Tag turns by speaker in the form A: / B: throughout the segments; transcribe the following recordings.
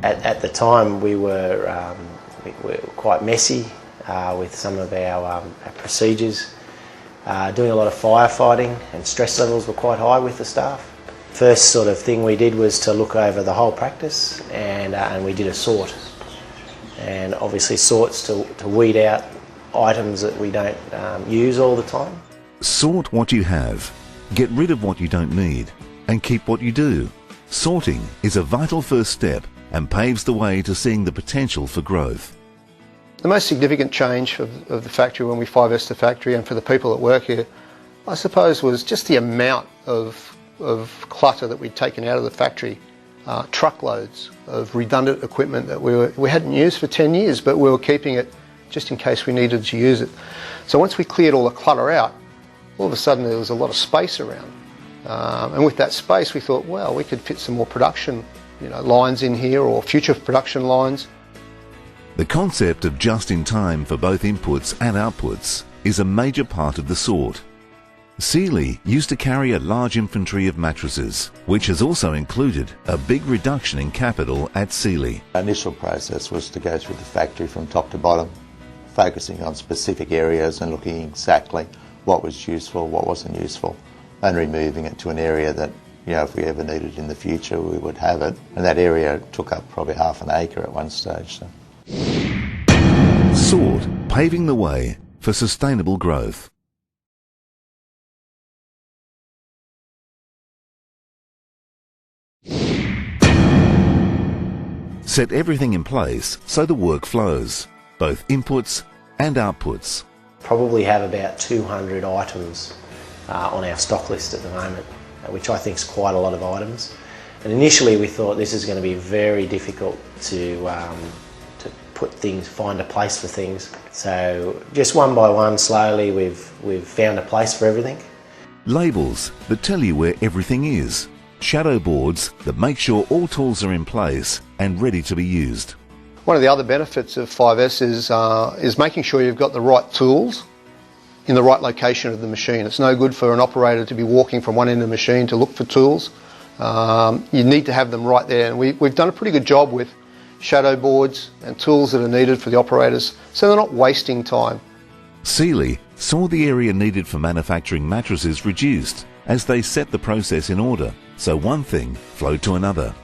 A: At the time we were quite messy with some of our procedures, doing a lot of firefighting, and stress levels were quite high with the staff. First sort of thing we did was to look over the whole practice, and we did a sort. And obviously sorts to weed out items that we don't use all the time.
B: Sort what you have, get rid of what you don't need, and keep what you do. Sorting is a vital first step and paves the way to seeing the potential for growth.
C: The most significant change of the factory when we 5S the factory, and for the people that work here, I suppose, was just the amount of clutter that we'd taken out of the factory. Truckloads of redundant equipment that we hadn't used for 10 years, but we were keeping it just in case we needed to use it. So once we cleared all the clutter out, all of a sudden there was a lot of space around. And with that space we thought, well, we could fit some more production lines in here, or future production lines.
B: The concept of just in time for both inputs and outputs is a major part of the sort. Sealy used to carry a large inventory of mattresses, which has also included a big reduction in capital at Sealy.
D: Our initial process was to go through the factory from top to bottom, focusing on specific areas and looking exactly what was useful, what wasn't useful, and removing it to an area that, if we ever needed it in the future, we would have it. And that area took up probably half an acre at one stage. So.
B: Sort, paving the way for sustainable growth. Set everything in place so the work flows, both inputs and outputs.
A: Probably have about 200 items on our stock list at the moment, which I think is quite a lot of items. And initially we thought this is going to be very difficult to put things, find a place for things. So just one by one, slowly, we've found a place for everything.
B: Labels that tell you where everything is. Shadow boards that make sure all tools are in place and ready to be used.
C: One of the other benefits of 5S is making sure you've got the right tools in the right location of the machine. It's no good for an operator to be walking from one end of the machine to look for tools. You need to have them right there, and we've done a pretty good job with shadow boards and tools that are needed for the operators, so they're not wasting time.
B: Sealy saw the area needed for manufacturing mattresses reduced as they set the process in order, so one thing flowed to another.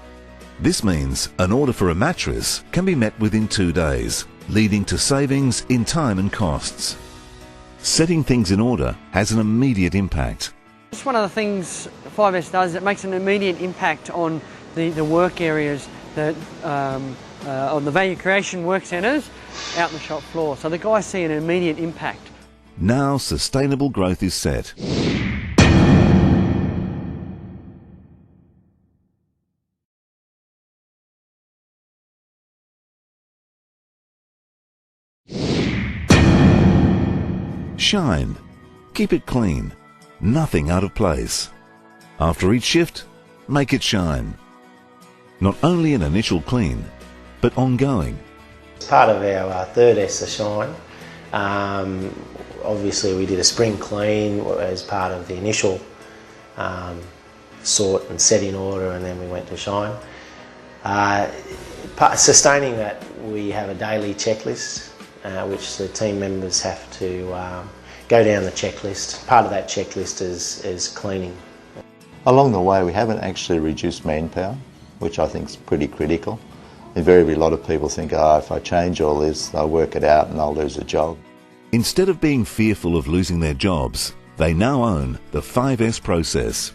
B: This means an order for a mattress can be met within 2 days, leading to savings in time and costs. Setting things in order has an immediate impact.
E: Just one of the things 5S does, it makes an immediate impact on the work areas that on the value creation work centres out in the shop floor. So the guys see an immediate impact.
B: Now sustainable growth is set. Shine. Keep it clean. Nothing out of place. After each shift, make it shine. Not only an initial clean, but ongoing.
A: As part of our third S, the Shine, obviously we did a spring clean as part of the initial sort and set in order, and then we went to Shine. Sustaining that, we have a daily checklist which the team members have to go down the checklist. Part of that checklist is cleaning.
D: Along the way we haven't actually reduced manpower, which I think is pretty critical. Invariably a lot of people think, if I change all this, they'll work it out and they'll lose a job.
B: Instead of being fearful of losing their jobs, they now own the 5S process.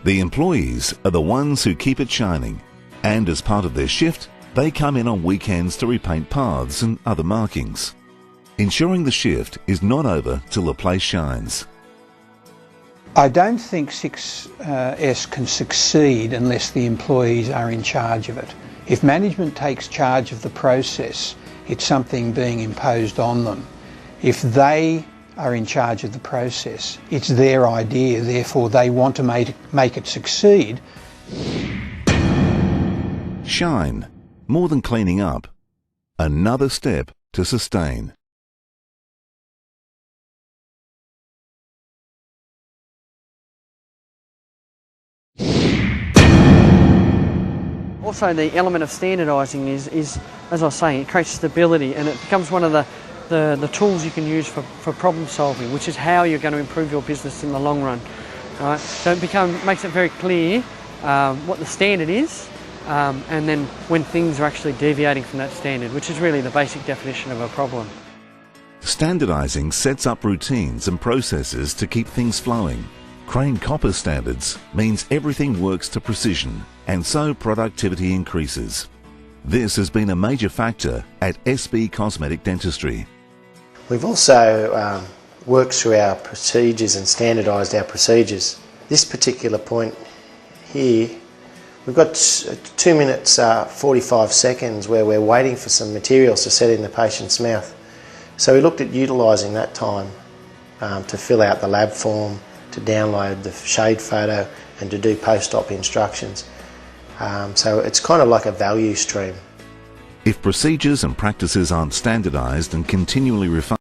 B: The employees are the ones who keep it shining, and as part of their shift, they come in on weekends to repaint paths and other markings, ensuring the shift is not over till the place shines.
F: I don't think 6S can succeed unless the employees are in charge of it. If management takes charge of the process, it's something being imposed on them. If they are in charge of the process, it's their idea, therefore they want to make it succeed.
B: Shine. More than cleaning up. Another step to sustain.
E: also the element of standardising is, as I was saying, it creates stability, and it becomes one of the tools you can use for problem solving, which is how you're going to improve your business in the long run. Right? So it makes it very clear what the standard is, and then when things are actually deviating from that standard, which is really the basic definition of a problem.
B: Standardizing sets up routines and processes to keep things flowing. Crane Copper standards means everything works to precision, and so productivity increases. This has been a major factor at SB Cosmetic Dentistry.
A: We've also worked through our procedures and standardised our procedures. This particular point here, we've got 2 minutes 45 seconds where we're waiting for some materials to set in the patient's mouth. So we looked at utilising that time to fill out the lab form, to download the shade photo and to do post-op instructions. So it's kind of like a value stream.
B: If procedures and practices aren't standardised and continually refined,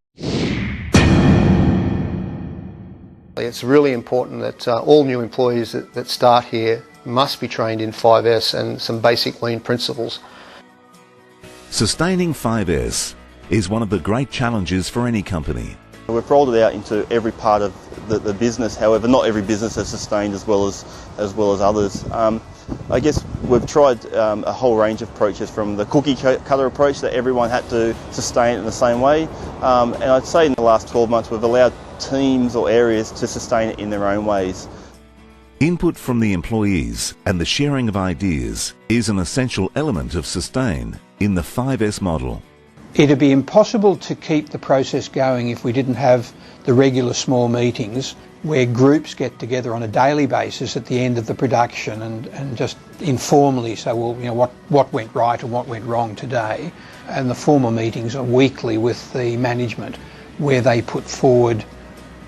C: it's really important that all new employees that start here must be trained in 5S and some basic lean principles.
B: sustaining 5S is one of the great challenges for any company.
G: We've rolled it out into every part of the business. However, not every business has sustained as well as others. I guess we've tried a whole range of approaches, from the cookie cutter approach that everyone had to sustain it in the same way, and I'd say in the last 12 months we've allowed teams or areas to sustain it in their own ways.
B: Input from the employees and the sharing of ideas is an essential element of sustain in the 5S model.
F: It'd be impossible to keep the process going if we didn't have the regular small meetings where groups get together on a daily basis at the end of the production and just informally say, well, you know, what went right and what went wrong today. And the formal meetings are weekly with the management, where they put forward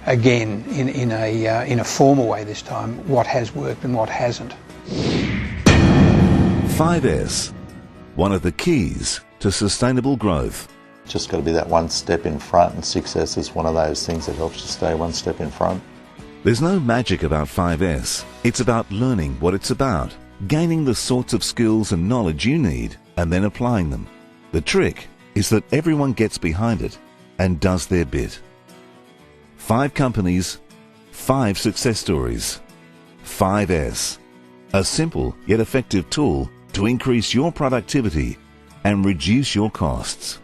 F: again in a formal way this time what has worked and what hasn't.
B: 5S, one of the keys to sustainable growth.
D: Just got to be that one step in front, and success is one of those things that helps you stay one step in front.
B: There's no magic about 5S. It's about learning what it's about, gaining the sorts of skills and knowledge you need, and then applying them. The trick is that everyone gets behind it and does their bit. 5 companies, 5 success stories. 5S, a simple yet effective tool to increase your productivity and reduce your costs.